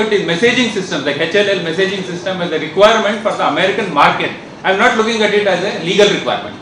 the messaging systems like HLL messaging system as a requirement for the American market. I am not looking at it as a legal requirement.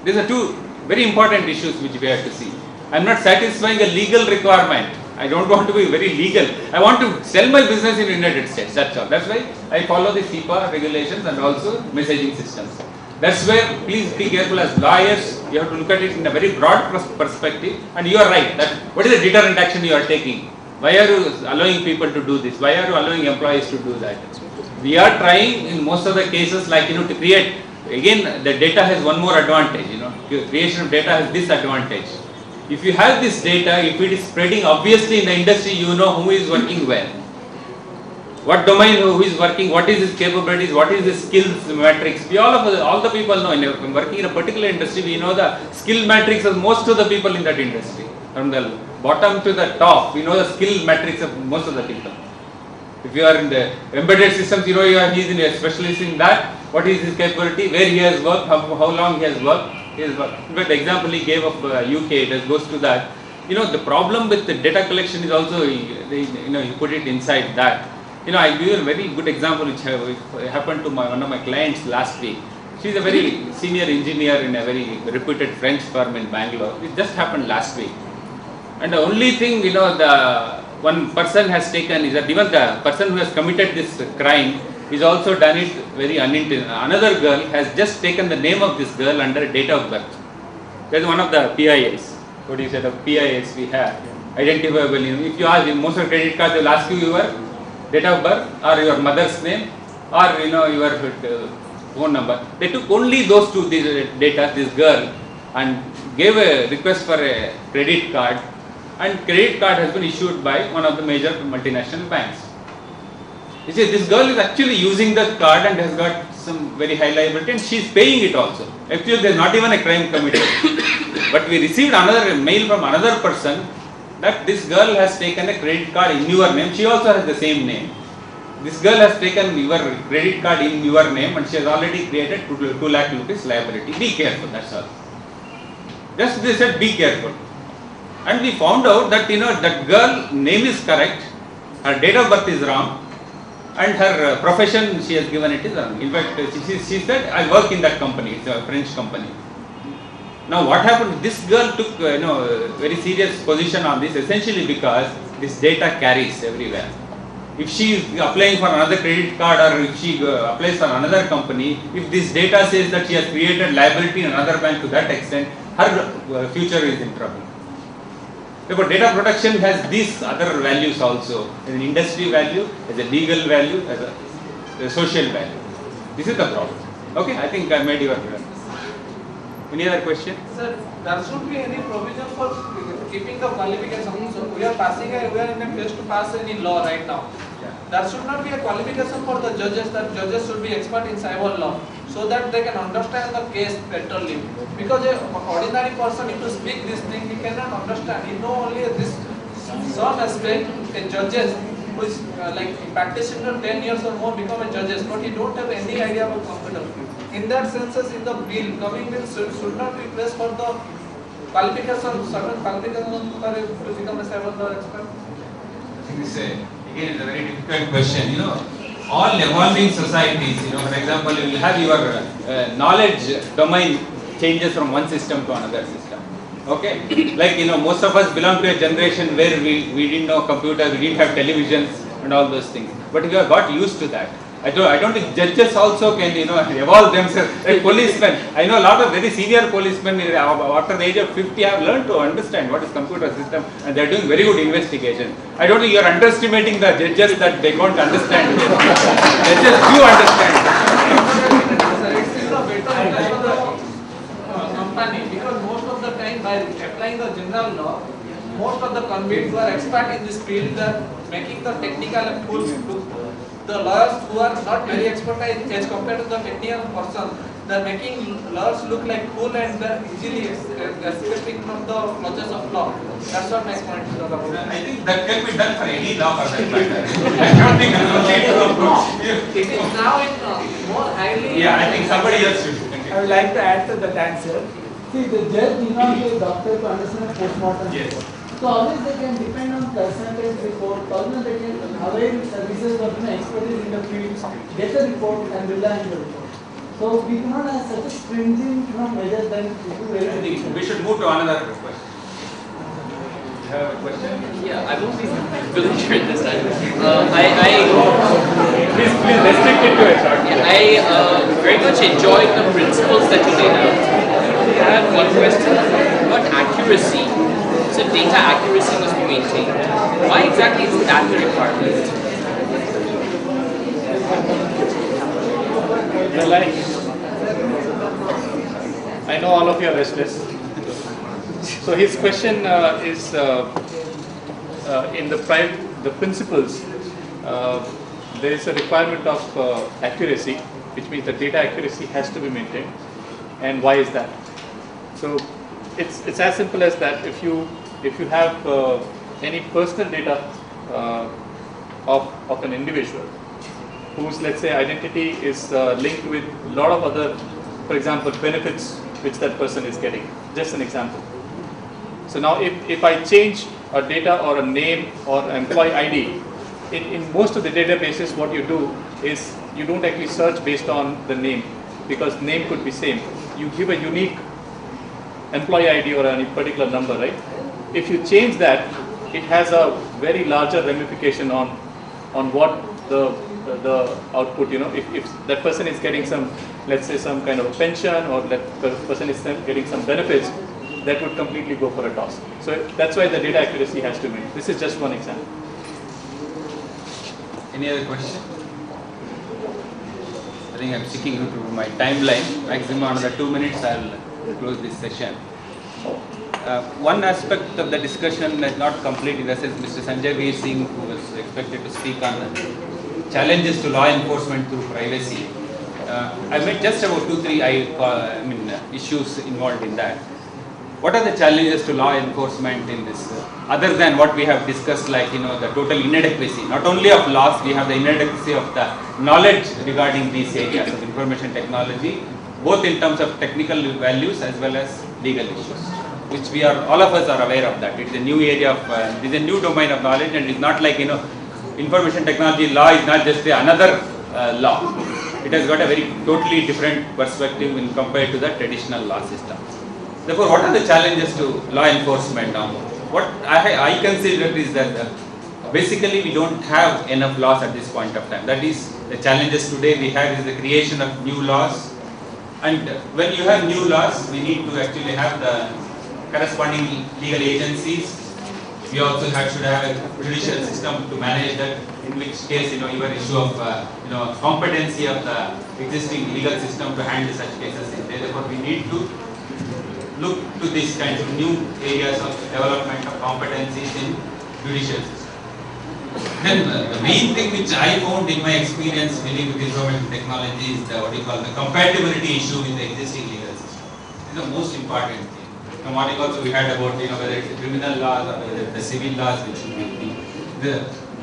These are two very important issues which we have to see. I am not satisfying a legal requirement. I don't want to be very legal. I want to sell my business in the United States. That's all. That's why I follow the CIPA regulations and also messaging systems. That's where please be careful as lawyers. You have to look at it in a very broad perspective. And you are right. That what is the deterrent action you are taking? Why are you allowing people to do this? Why are you allowing employees to do that? We are trying in most of the cases, like to create. Again, the data has one more advantage. Creation of data has this advantage. If you have this data, if it is spreading obviously in the industry, you know who is working where, what domain who is working, what is his capabilities, what is his skills matrix. We all the people know. In working in a particular industry, we know the skill matrix of most of the people in that industry. From the bottom to the top, we know the skill matrix of most of the people. If you are in the embedded systems, he is a specialist in that. What is his capability? Where he has worked? How long he has worked? In fact, the example he gave of UK, that goes to that. The problem with the data collection is also, you put it inside that. I give you a very good example which happened to one of my clients last week. She is a very senior engineer in a very reputed French firm in Bangalore. It just happened last week. And the only thing, the one person has taken is that even the person who has committed this crime is also done it very unintentionally. Another girl has just taken the name of this girl under date of birth. That is one of the PIAs. What do you say, the PIAs we have? Identifiable. If you ask, in most of the credit cards, they will ask you your date of birth or your mother's name or your phone number. They took only those two data, this girl, and gave a request for a credit card, and credit card has been issued by one of the major multinational banks. You see, this girl is actually using the card and has got some very high liability, and she is paying it also. Actually, there is not even a crime committed. But we received another mail from another person that this girl has taken a credit card in your name. She also has the same name. This girl has taken your credit card in your name and she has already created 2 lakh rupees liability. Be careful, that's all. Just they said be careful. And we found out that that girl name is correct, her date of birth is wrong, and her profession she has given it is wrong. In fact, she said, I work in that company, it's a French company. Now what happened, this girl took very serious position on this, essentially because this data carries everywhere. If she is applying for another credit card or if she applies for another company, if this data says that she has created liability in another bank to that extent, her future is in trouble. Therefore, data protection has these other values also, as an industry value, as a legal value, as a social value. This is the problem. Okay, I think I made your any other question? Sir, there should be any provision for keeping the qualification. So we are in a phase to pass any law right now. Yeah. There should not be a qualification for the judges, that judges should be expert in cyber law, so that they can understand the case betterly. Because an ordinary person, if you speak this thing, he cannot understand. He know only this some aspect. A judges who is like practitioner 10 years or more become a judges, but he don't have any idea about computer. In that sense, in the bill, coming bill should not be placed for the qualification, certain qualification to become a cyber law expert. I think this again is a very difficult question. All evolving societies, for example, you will have your knowledge domain changes from one system to another system. Okay, like most of us belong to a generation where we didn't know computers, we didn't have televisions and all those things. But we have got used to that. I don't think judges also can evolve themselves. Like policemen, I know a lot of very senior policemen after the age of 50 have learned to understand what is computer system and they are doing very good investigation. I don't think you are underestimating the judges that they don't understand. Judges do understand. It's a better company, because most of the time by applying the general law, most of the convicts who are expert in this field, they are making the technical and full look. The lawyers who are not very expert as compared to the technical person, they are making lawyers look like fool and they are easily escaping from the clutches of law. That's what my point is about. I think that can be done for any law for that matter. I don't think it is now in more highly. Yeah, I think somebody else should. I would like to add to that answer. See, the judge need not be a doctor to understand a postmortem Yes. report. So always they can depend on consultant report, always they can avail services of expertise in the field, get a report and rely on the report. So we cannot have such a stringent measure that it is very I think difficult. we should move to another question. You have a question? Yeah, I won't be belligerent this time. Please restrict it to a short. I very much enjoyed the principles that you laid out. I have one question about accuracy. So data accuracy must be maintained. Why exactly is that the requirement? Well, I know all of you are restless. So his question is in the principles. There is a requirement of accuracy, which means the data accuracy has to be maintained. And why is that? So it's as simple as that. If you have any personal data of an individual whose, let's say, identity is linked with a lot of other, for example, benefits which that person is getting. Just an example. So now if I change a data or a name or employee ID, in most of the databases what you do is you don't actually search based on the name, because name could be same. You give a unique employee ID or any particular number, right? If you change that, it has a very larger ramification on what the output, if that person is getting some, let's say, some kind of a pension, or that person is getting some benefits, that would completely go for a toss. So that's why the data accuracy has to be. This is just one example. Any other question? I think I'm sticking to my timeline. Maximum another 2 minutes, I'll close this session. One aspect of the discussion is not complete in the sense Mr. Sanjay V. Singh, who was expected to speak on challenges to law enforcement through privacy. I made just about 2-3 issues involved in that. What are the challenges to law enforcement in this, other than what we have discussed, like the total inadequacy, not only of laws, we have the inadequacy of the knowledge regarding these areas of information technology, both in terms of technical values as well as legal issues, which we are, all of us are aware of that. It is a new area of, it is a new domain of knowledge, and it's not like, information technology law is not just another law. It has got a very totally different perspective when compared to the traditional law system. Therefore, what are the challenges to law enforcement now? What I consider is that basically we don't have enough laws at this point of time. That is, the challenges today we have is the creation of new laws, and when you have new laws, we need to actually have the corresponding legal agencies. We also should have a judicial system to manage that, in which case your issue of competency of the existing legal system to handle such cases is there. Therefore, we need to look to these kinds of new areas of development of competencies in judicial system. Then the main thing which I found in my experience dealing with information technology is the the compatibility issue with the existing legal system. This is the most important thing. Now, morning also we had about whether it's the criminal laws or whether it's the civil laws which should be.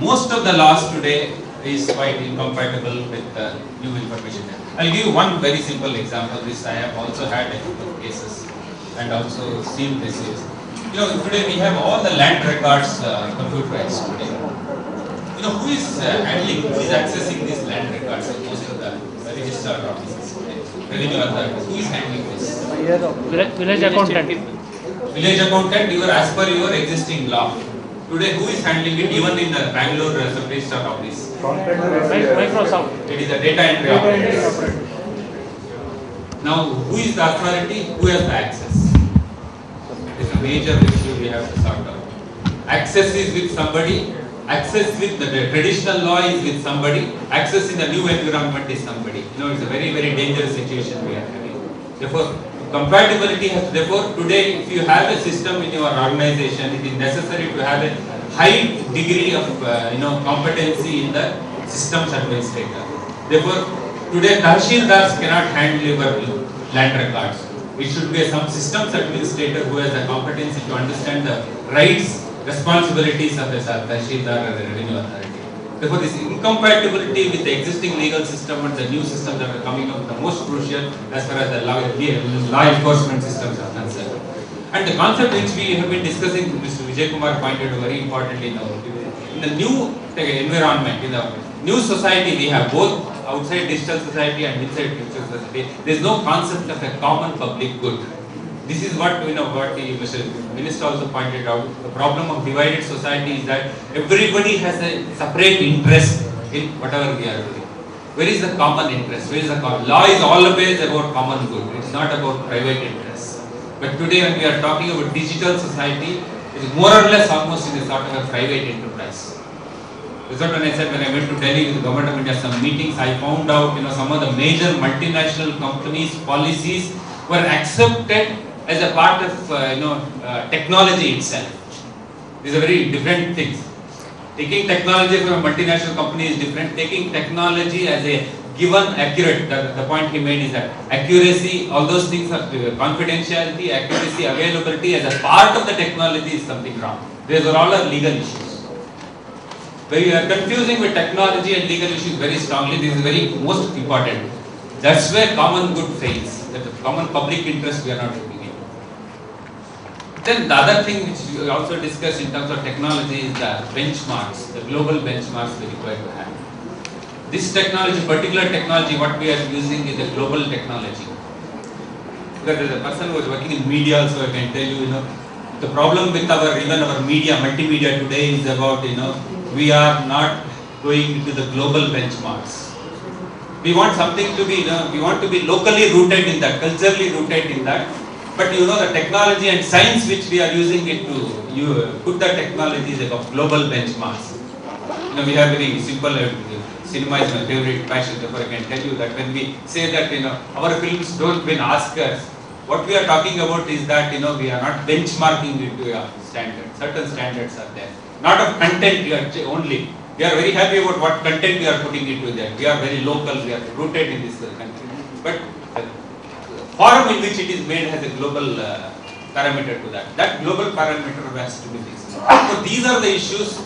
Most of the laws today is quite incompatible with new information. I'll give you one very simple example. This I have also had a couple of cases and also seen this is. Today we have all the land records computerized today. Who is handling, who is accessing these land records in most of the registered offices today? Revenue authorities. Who is handling this? Village accountant. Village accountant, as per your existing law. Today, who is handling it even in the Bangalore sub-register office? Microsoft. It is a data entry operator. Now, who is the authority? Who has the access? It is a major issue we have to sort out. Access is with somebody. Access with the traditional law is with somebody. Access in the new environment is somebody. It's a very, very dangerous situation we are having. Therefore, compatibility has, therefore, today if you have a system in your organization, it is necessary to have a high degree of competency in the systems administrator. Therefore, today Tahsildars cannot handle your land records. It should be some systems administrator who has the competency to understand the rights, responsibilities of a Tahsildar or a revenue authority. Therefore, this incompatibility with the existing legal system and the new systems that are coming up, the most crucial as far as the law enforcement systems are concerned. And the concept which we have been discussing, Mr. Vijay Kumar pointed out very importantly now, in the new environment, in the new society, we have both outside digital society and inside digital society. There is no concept of a common public good. This is what what the Minister also pointed out. The problem of divided society is that everybody has a separate interest in whatever we are doing. Where is the common interest? Where is the common? Law is always about common good. It is not about private interests. But today, when we are talking about digital society, it is more or less almost in a sort of a private enterprise. That's what when I said when I went to Delhi with the government of India, some meetings, I found out some of the major multinational companies' policies were accepted as a part of technology itself. These are very different things. Taking technology from a multinational company is different. Taking technology as a given accurate, the point he made is that accuracy, all those things are confidentiality, accuracy, availability as a part of the technology is something wrong. These are all our legal issues. Where you are confusing with technology and legal issues very strongly, this is very most important. That's where common good fails. That the common public interest we are not looking at. Then the other thing which we also discussed in terms of technology is the benchmarks, the global benchmarks we require to have. This technology, particular technology, what we are using is a global technology. Because there is a person who is working in media also, I can tell you, the problem with even our media, multimedia today is about, we are not going into the global benchmarks. We want something to be, we want to be locally rooted in that, culturally rooted in that. But the technology and science which we are using it to put the technology is a global benchmarks. We have very simple, cinema is my favorite passion, therefore I can tell you that when we say that our films don't win Oscars, what we are talking about is that we are not benchmarking it to a standard. Certain standards are there. Not of content only. We are very happy about what content we are putting into there. We are very local, we are rooted in this country. But the forum in which it is made has a global parameter to that. That global parameter has to be fixed. So these are the issues.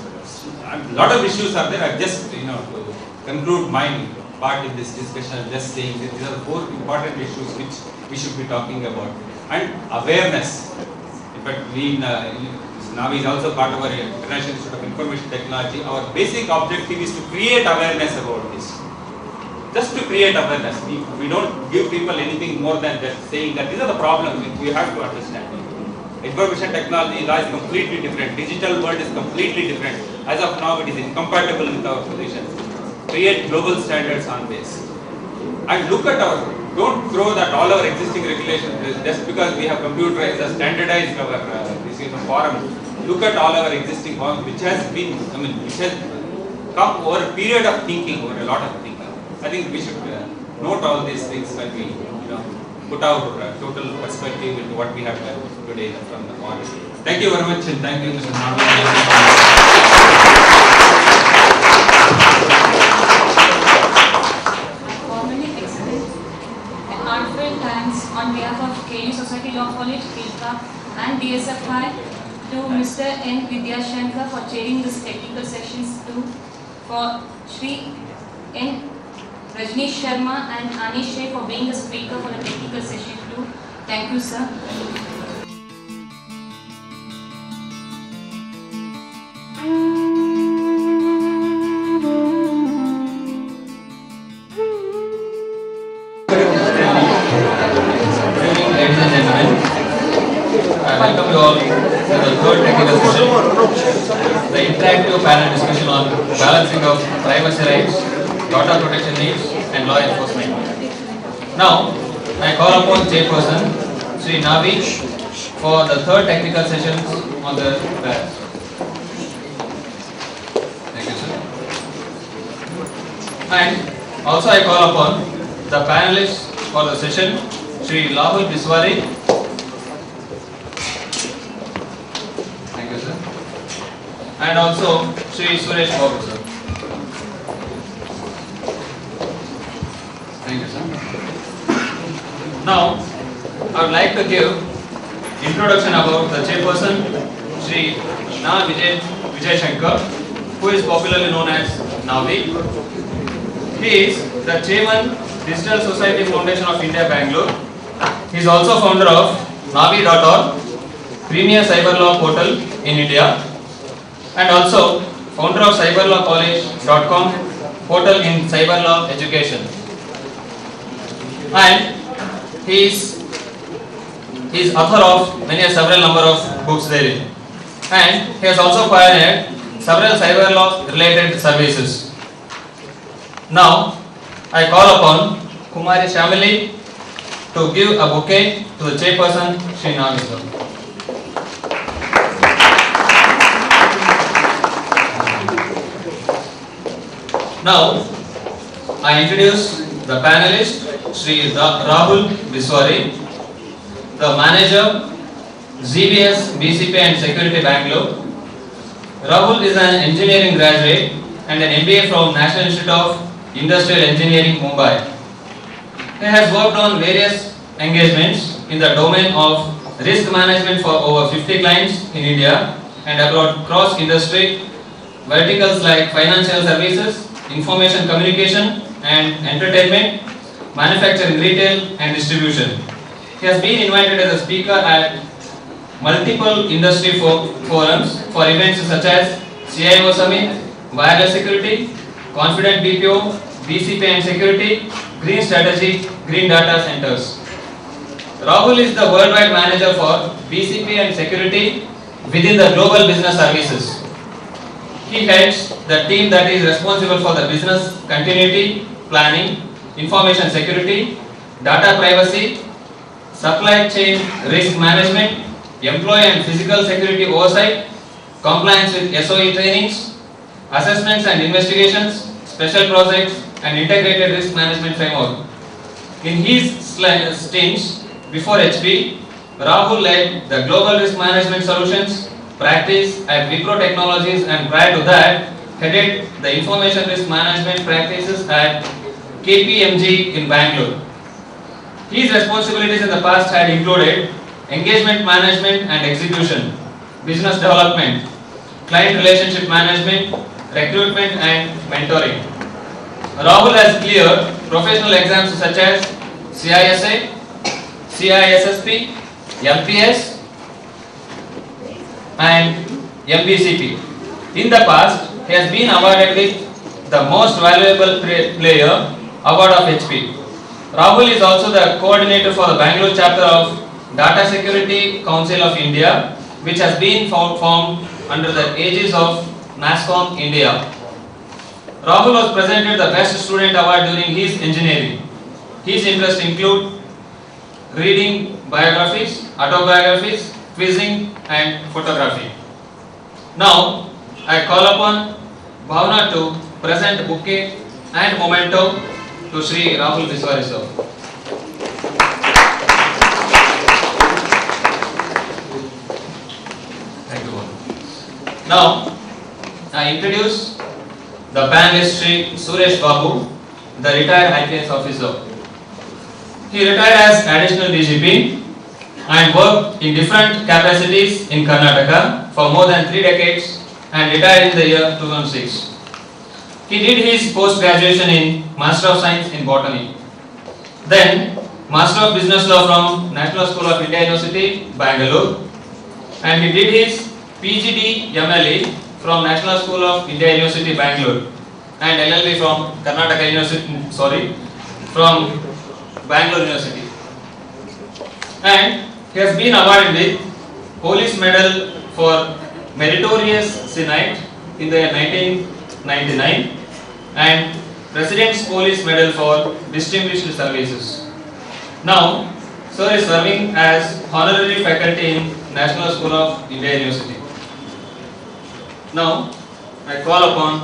A lot of issues are there. I just to conclude my part in this discussion, I'm just saying that these are the 4 important issues which we should be talking about. And awareness. In fact, Navi is also part of our International Institute of Information Technology. Our basic objective is to create awareness about this. Just to create awareness. We don't give people anything more than that, saying that these are the problems which we have to understand. Information technology law is completely different. Digital world is completely different. As of now, it is incompatible with our position. Create global standards on this. And look at don't throw that all our existing regulations just because we have computerized or standardized our forum. Look at all our existing forms which has been, which has come over a period of thinking, over a lot of thinking. I think we should note all these things when we put our total perspective into what we have done today from the morning. Thank you very much and thank you, Mr. Formally extend an heartfelt thanks on behalf of KU Society Law College, KILCA and DSFI to Mr. N. Vidyashankar for chairing this technical sessions for Shri N. Rajneesh Sharma and Anish Sheikh for being the speaker for the technical session too. Thank you, sir. Ladies and gentlemen, I welcome you all to the 3rd technical session, the interactive panel discussion on balancing of privacy rights, data protection needs and law enforcement. Now, I call upon Chairperson Sri Navi for the 3rd technical session on the balance. Thank you, sir. And also I call upon the panelists for the session, Sri Lahul Biswari. Thank you, sir. And also Sri Suresh Babu, sir. Thank you, sir. Now, I would like to give introduction about the chairperson, Sri Na Vijay Shankar. who is popularly known as Navi. He is the chairman, Digital Society Foundation of India, Bangalore. He is also founder of Navi.org, premier cyber law portal in India, and also founder of cyberlawcollege.com, portal in cyber law education. And he is author of several number of books therein. And he has also pioneered several cyber law related services. Now, I call upon Kumari Shamali to give a bouquet to the chairperson, Sri Navi. Now, I introduce the panelist, Sri Rahul Biswari, the manager, ZBS, BCP and Security Bangalore. Rahul is an engineering graduate and an MBA from National Institute of Industrial Engineering, Mumbai. He has worked on various engagements in the domain of risk management for over 50 clients in India and across industry verticals like financial services, information communication and entertainment, manufacturing, retail and distribution. He has been invited as a speaker at multiple industry forums for events such as CIO Summit, Wireless Security, Confident BPO, BCP and Security, Green Strategy, Green Data Centers. Rahul is the worldwide manager for BCP and Security within the Global Business Services. He heads the team that is responsible for the business continuity, planning, information security, data privacy, supply chain risk management, employee and physical security oversight, compliance with SOE trainings, assessments and investigations, special projects and integrated risk management framework. In his stints before HP, Rahul led the global risk management solutions practice at Wipro Technologies and prior to that headed the information risk management practices at KPMG in Bangalore. His responsibilities in the past had included engagement management and execution, business development, client relationship management, recruitment and mentoring. Rahul has cleared professional exams such as CISA, CISSP, MPS and MBCP. In the past, he has been awarded with the Most Valuable Player award of HP. Rahul is also the coordinator for the Bangalore chapter of Data Security Council of India, which has been formed under the aegis of NASSCOM India. Rahul was presented the Best Student Award during his engineering. His interests include reading biographies, autobiographies, quizzing and photography. Now, I call upon Bhavna to present bouquet and memento to Sri Rahul Biswari sir. Thank you. Now, I introduce the panelist Sri Suresh Babu, the retired IPS officer. He retired as additional DGP and worked in different capacities in Karnataka for more than 3 decades and retired in the year 2006. He did his post-graduation in Master of Science in Botany. Then Master of Business Law from National School of India University, Bangalore. And he did his PGD MLE from National School of India University, Bangalore. And LLB from Karnataka University, from Bangalore University. And he has been awarded with Police Medal for Meritorious Senate in the year 1999 and President's Police Medal for Distinguished Services. Now, sir is serving as honorary faculty in National School of India University. Now, I call upon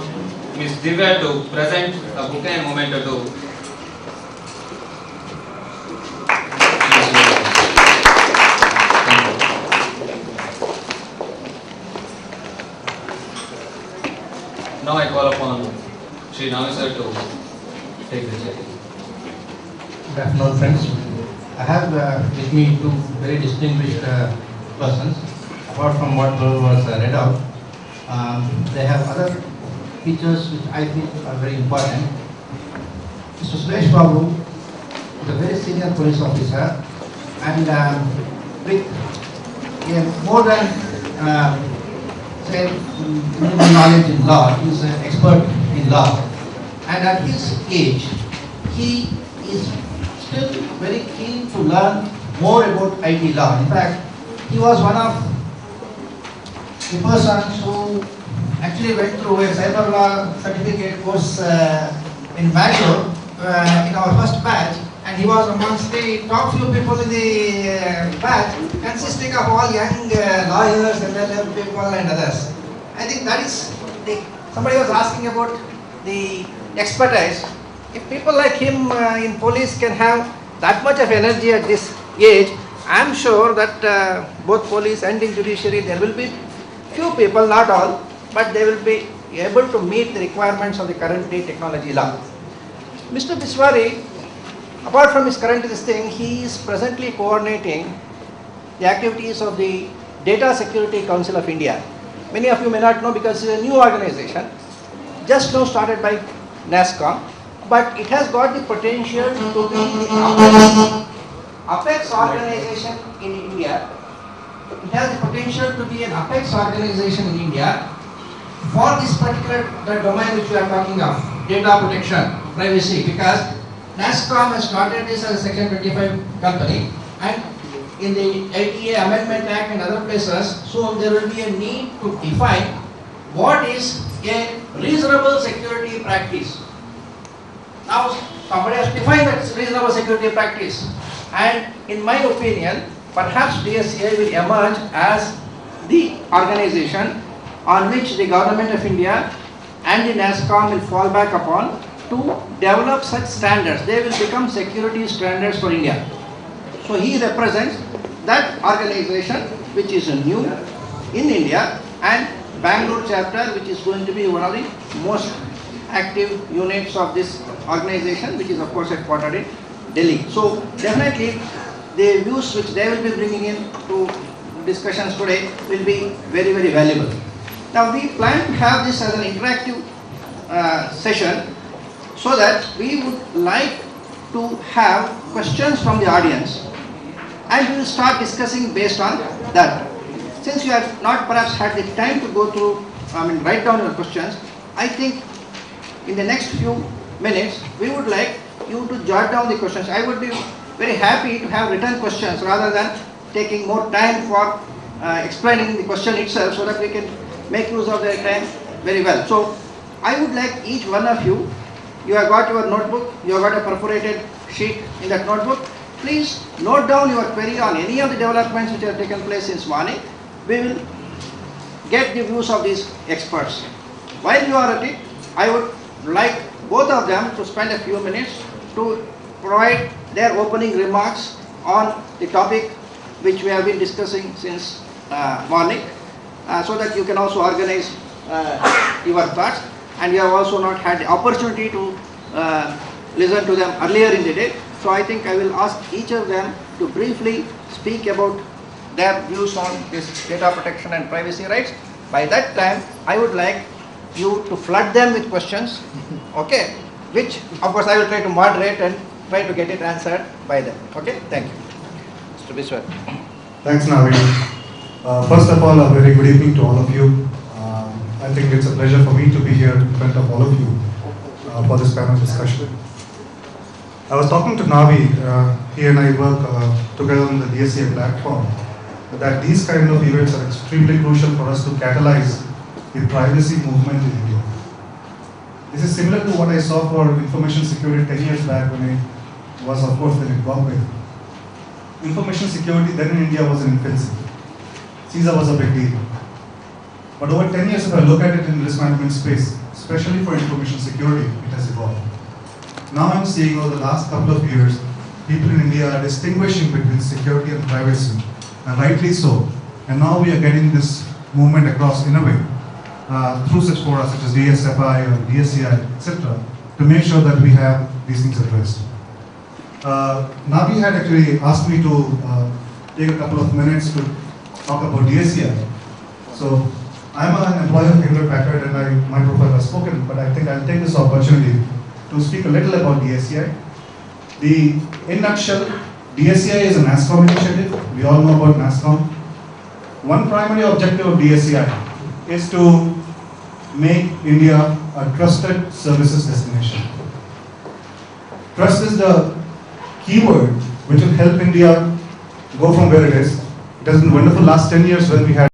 Ms. Divya to present a bouquet and memento to Now I call upon Sri Navi sir to take the chair. Good afternoon, friends. I have with me two very distinguished persons. Apart from what was read out, they have other features which I feel are very important. Mr. Suresh Babu is a very senior police officer and with more than say minimum knowledge in law, he is an expert in law. And at his age, he is still very keen to learn more about IT law. In fact, he was one of the persons who actually went through a cyber law certificate course in Bangalore in our first batch, and he was amongst the top few people in the batch, consisting of all young lawyers, LLM people and others. I think that is somebody was asking about the expertise. If people like him in police can have that much of energy at this age, I am sure that both police and in judiciary there will be few people, not all, but they will be able to meet the requirements of the current day technology law. Mr. Biswari, apart from his current thing, he is presently coordinating the activities of the Data Security Council of India. Many of you may not know because it is a new organization, just now started by NASCOM, but it has got the potential to be the apex organization in India. It has the potential to be an apex organization in India for this particular domain which we are talking of, data protection, privacy, because NASCOM has started this as a Section 25 company, and in the LTA Amendment Act and other places, soon there will be a need to define what is a reasonable security practice. Now, somebody has defined that reasonable security practice, and in my opinion, perhaps DSCI will emerge as the organization on which the Government of India and the NASCOM will fall back upon to develop such standards. They will become security standards for India. So he represents that organization which is new in India, and Bangalore chapter, which is going to be one of the most active units of this organization, which is of course headquartered in Delhi. So definitely the views which they will be bringing in to discussions today will be very, very valuable. Now we plan to have this as an interactive session, so that we would like to have questions from the audience, and we will start discussing based on that. Since you have not perhaps had the time to go through, write down your questions, I think in the next few minutes we would like you to jot down the questions. I would be very happy to have written questions rather than taking more time for explaining the question itself, so that we can make use of their time very well. So I would like each one of you, you have got your notebook, you have got a perforated sheet in that notebook. Please note down your query on any of the developments which have taken place since morning. We will get the views of these experts. While you are at it, I would like both of them to spend a few minutes to provide their opening remarks on the topic which we have been discussing since morning, so that you can also organize your thoughts, and you have also not had the opportunity to listen to them earlier in the day. So I think I will ask each of them to briefly speak about their views on this data protection and privacy rights. By that time, I would like you to flood them with questions, okay, which of course I will try to moderate and try to get it answered by them. Okay, thank you. Mr. Biswar. Thanks, Naveen. First of all, a very good evening to all of you. I think it's a pleasure for me to be here in front of all of you for this panel discussion. I was talking to Navi, he and I work together on the DSCI platform, that these kind of events are extremely crucial for us to catalyze the privacy movement in India. This is similar to what I saw for information security 10 years back when I was, of course, then in Bombay. Information security then in India was in infancy. CISA was a big deal. But over 10 years, if I look at it in risk management space, especially for information security, it has evolved. Now I'm seeing over the last couple of years, people in India are distinguishing between security and privacy, and rightly so. And now we are getting this movement across in a way, through such fora such as DSFI or DSCI, etc., to make sure that we have these things addressed. Navi had actually asked me to take a couple of minutes to talk about DSCI. So I'm an employee of Hewlett Packard and my profile has spoken, but I think I'll take this opportunity to speak a little about DSCI. In nutshell, DSCI is a NASSCOM initiative. We all know about NASSCOM. One primary objective of DSCI is to make India a trusted services destination. Trust is the keyword which will help India go from where it is. It has been wonderful last 10 years when we had